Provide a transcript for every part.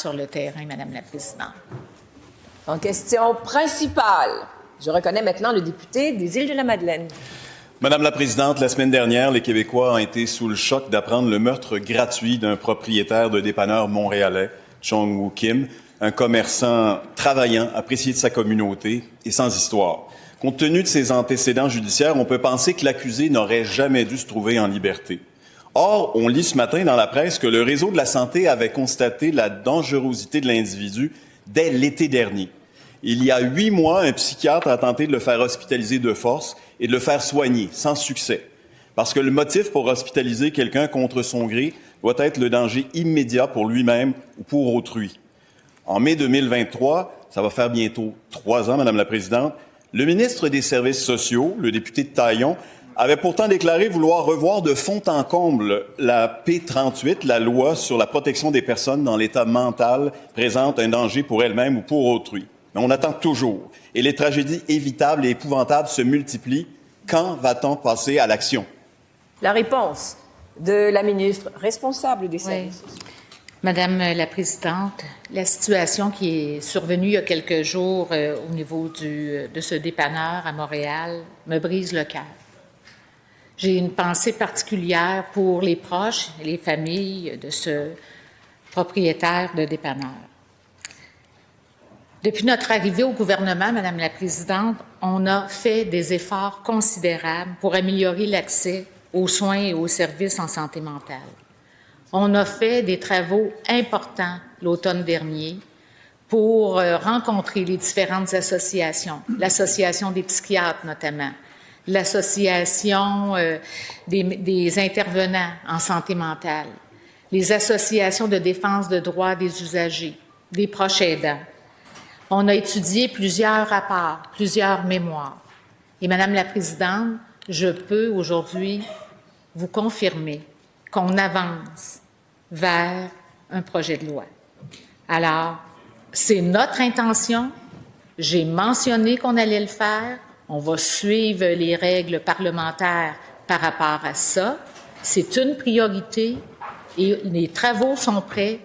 sur le terrain, Madame la Présidente. En question principale, je reconnais maintenant le député des Îles-de-la-Madeleine. Madame la Présidente, la semaine dernière, les Québécois ont été sous le choc d'apprendre le meurtre gratuit d'un propriétaire de dépanneur montréalais, Chung-Woo Kim, un commerçant travaillant, apprécié de sa communauté et sans histoire. Compte tenu de ses antécédents judiciaires, on peut penser que l'accusé n'aurait jamais dû se trouver en liberté. Or, on lit ce matin dans la presse que le réseau de la santé avait constaté la dangerosité de l'individu dès l'été dernier. Il y a 8 mois, un psychiatre a tenté de le faire hospitaliser de force et de le faire soigner, sans succès. Parce que le motif pour hospitaliser quelqu'un contre son gré doit être le danger immédiat pour lui-même ou pour autrui. En mai 2023, ça va faire bientôt 3 ans, Madame la Présidente, le ministre des Services sociaux, le député de Taillon, avait pourtant déclaré vouloir revoir de fond en comble la P38, la loi sur la protection des personnes dans l'état mental présente un danger pour elles-mêmes ou pour autrui. Mais on attend toujours. Et les tragédies évitables et épouvantables se multiplient. Quand va-t-on passer à l'action? La réponse de la ministre responsable des services sociaux. Madame la Présidente, la situation qui est survenue il y a quelques jours au niveau de ce dépanneur à Montréal me brise le cœur. J'ai une pensée particulière pour les proches et les familles de ce propriétaire de dépanneur. Depuis notre arrivée au gouvernement, Madame la Présidente, on a fait des efforts considérables pour améliorer l'accès aux soins et aux services en santé mentale. On a fait des travaux importants l'automne dernier pour rencontrer les différentes associations, l'Association des psychiatres notamment, l'Association des intervenants en santé mentale, les associations de défense de droits des usagers, des proches aidants. On a étudié plusieurs rapports, plusieurs mémoires. Et Madame la Présidente, je peux aujourd'hui vous confirmer qu'on avance vers un projet de loi. Alors, c'est notre intention. J'ai mentionné qu'on allait le faire. On va suivre les règles parlementaires par rapport à ça. C'est une priorité et les travaux sont prêts.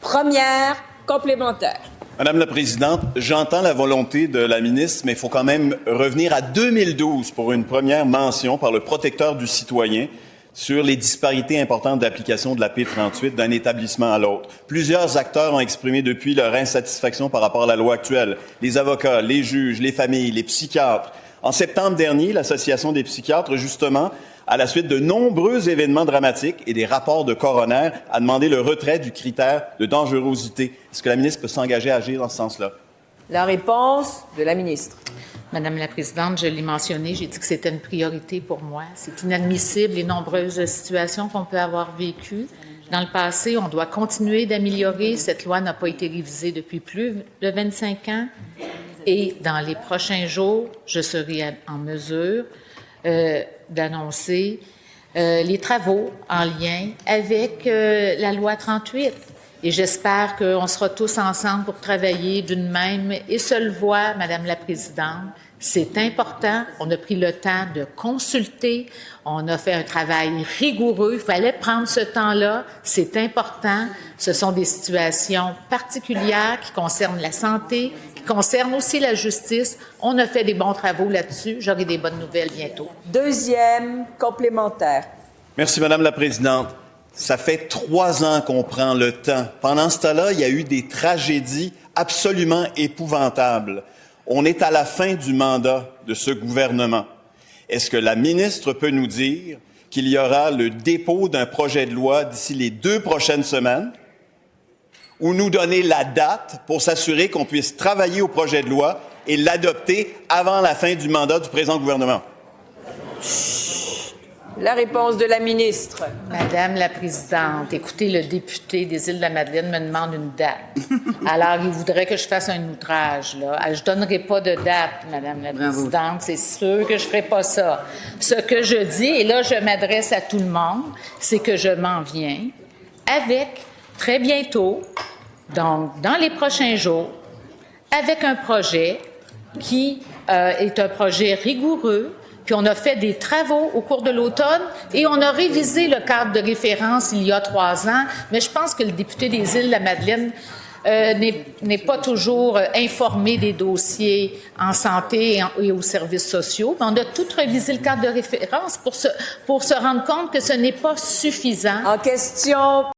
Première complémentaire. Madame la Présidente, j'entends la volonté de la ministre, mais il faut quand même revenir à 2012 pour une première mention par le protecteur du citoyen sur les disparités importantes d'application de la P38 d'un établissement à l'autre. Plusieurs acteurs ont exprimé depuis leur insatisfaction par rapport à la loi actuelle. Les avocats, les juges, les familles, les psychiatres. En septembre dernier, l'Association des psychiatres, justement, à la suite de nombreux événements dramatiques et des rapports de coroner, a demandé le retrait du critère de dangerosité. Est-ce que la ministre peut s'engager à agir dans ce sens-là? La réponse de la ministre. Madame la Présidente, je l'ai mentionné, j'ai dit que c'était une priorité pour moi. C'est inadmissible les nombreuses situations qu'on peut avoir vécues. Dans le passé, on doit continuer d'améliorer. Cette loi n'a pas été révisée depuis plus de 25 ans. Et dans les prochains jours, je serai en mesure d'annoncer les travaux en lien avec la loi 38. Et j'espère qu'on sera tous ensemble pour travailler d'une même et seule voix, Madame la Présidente. C'est important. On a pris le temps de consulter. On a fait un travail rigoureux. Il fallait prendre ce temps-là. C'est important. Ce sont des situations particulières qui concernent la santé, qui concernent aussi la justice. On a fait des bons travaux là-dessus. J'aurai des bonnes nouvelles bientôt. Deuxième complémentaire. Merci, Madame la Présidente. Ça fait 3 ans qu'on prend le temps. Pendant ce temps-là, il y a eu des tragédies absolument épouvantables. On est à la fin du mandat de ce gouvernement. Est-ce que la ministre peut nous dire qu'il y aura le dépôt d'un projet de loi d'ici les 2 prochaines semaines ou nous donner la date pour s'assurer qu'on puisse travailler au projet de loi et l'adopter avant la fin du mandat du présent gouvernement? La réponse de la ministre. Madame la Présidente, écoutez, le député des Îles-de-la-Madeleine me demande une date. Alors, il voudrait que je fasse un outrage, là. Je ne donnerai pas de date, Madame la Présidente. C'est sûr que je ne ferai pas ça. Ce que je dis, et là, je m'adresse à tout le monde, c'est que je m'en viens avec, très bientôt, donc dans les prochains jours, avec un projet qui est un projet rigoureux. Puis on a fait des travaux au cours de l'automne et on a révisé le cadre de référence il y a 3 ans. Mais je pense que le député des Îles-de-la-Madeleine n'est pas toujours informé des dossiers en santé et aux services sociaux. Mais on a tout révisé le cadre de référence pour se rendre compte que ce n'est pas suffisant. En question